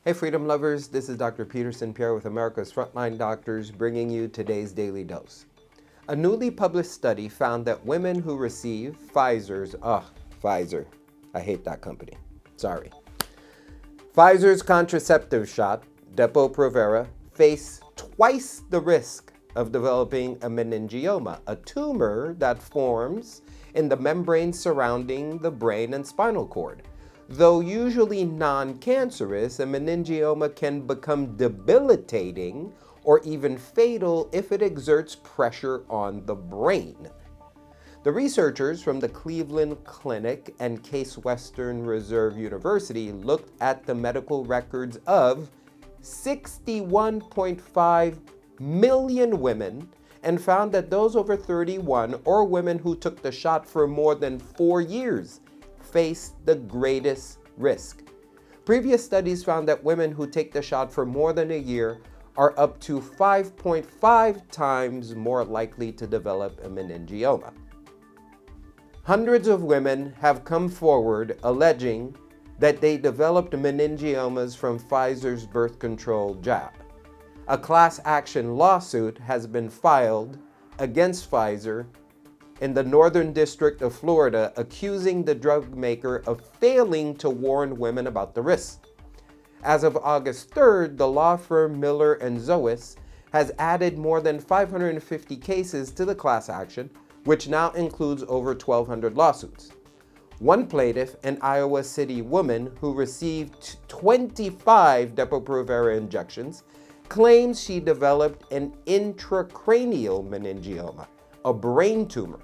Hey Freedom Lovers, this is Dr. Peterson Pierre with America's Frontline Doctors bringing you today's Daily Dose. A newly published study found that women who receive Pfizer's I hate that company, sorry. Pfizer's contraceptive shot, Depo-Provera, face twice the risk of developing a meningioma, a tumor that forms in the membrane surrounding the brain and spinal cord. Though usually non-cancerous, a meningioma can become debilitating or even fatal if it exerts pressure on the brain. The researchers from the Cleveland Clinic and Case Western Reserve University looked at the medical records of 61.5 million women and found that those over 31 or women who took the shot for more than 4 years face the greatest risk. Previous studies found that women who take the shot for more than a year are up to 5.5 times more likely to develop a meningioma. Hundreds of women have come forward alleging that they developed meningiomas from Pfizer's birth control jab. A class action lawsuit has been filed against Pfizer in the Northern District of Florida, accusing the drug maker of failing to warn women about the risks. As of August 3rd, the law firm Miller & Zois has added more than 550 cases to the class action, which now includes over 1,200 lawsuits. One plaintiff, an Iowa City woman who received 25 Depo-Provera injections, claims she developed an intracranial meningioma, a brain tumor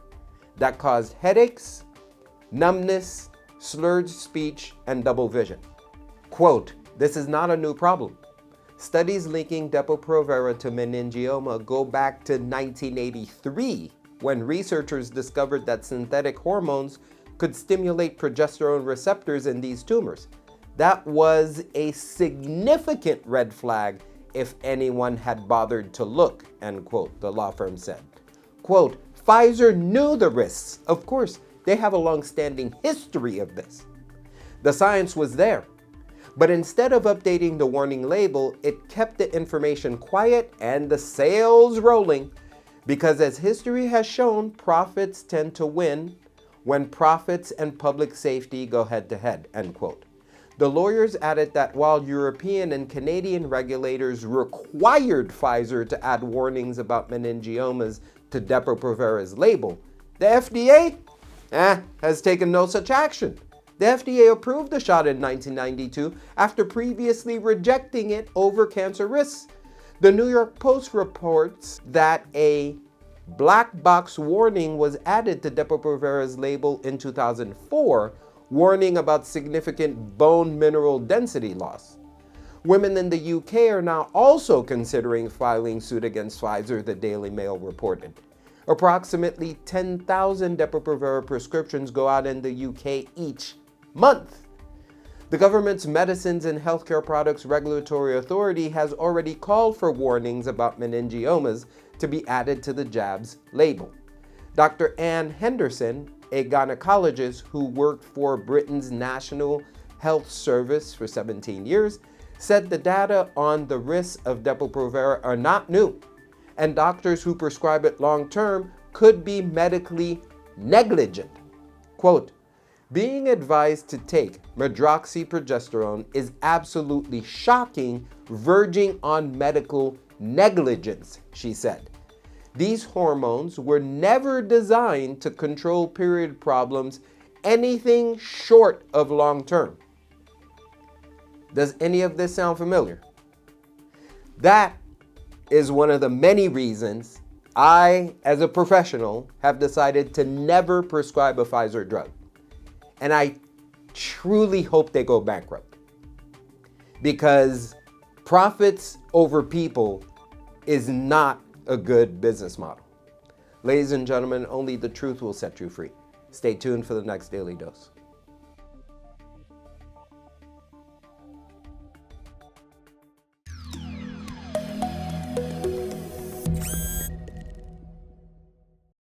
that caused headaches, numbness, slurred speech, and double vision. Quote, "This is not a new problem. Studies linking Depo-Provera to meningioma go back to 1983, when researchers discovered that synthetic hormones could stimulate progesterone receptors in these tumors. That was a significant red flag if anyone had bothered to look," end quote, the law firm said. Quote, "Pfizer knew the risks. Of course, they have a long-standing history of this. The science was there. But instead of updating the warning label, it kept the information quiet and the sales rolling. Because as history has shown, profits tend to win when profits and public safety go head-to-head," end quote. The lawyers added that while European and Canadian regulators required Pfizer to add warnings about meningiomas to Depo-Provera's label, the FDA has taken no such action. The FDA approved the shot in 1992 after previously rejecting it over cancer risks. The New York Post reports that a black box warning was added to Depo-Provera's label in 2004, warning about significant bone mineral density loss. Women in the UK are now also considering filing suit against Pfizer, the Daily Mail reported. Approximately 10,000 Depo-Provera prescriptions go out in the UK each month. The government's Medicines and Healthcare Products Regulatory Authority has already called for warnings about meningiomas to be added to the jab's label. Dr. Anne Henderson, a gynecologist who worked for Britain's National Health Service for 17 years, said the data on the risks of Depo-Provera are not new, and doctors who prescribe it long-term could be medically negligent. Quote, "Being advised to take medroxyprogesterone is absolutely shocking, verging on medical negligence," she said. "These hormones were never designed to control period problems anything short of long-term." Does any of this sound familiar? That is one of the many reasons I, as a professional, have decided to never prescribe a Pfizer drug. And I truly hope they go bankrupt. Because profits over people is not a good business model. Ladies and gentlemen, only the truth will set you free. Stay tuned for the next Daily Dose.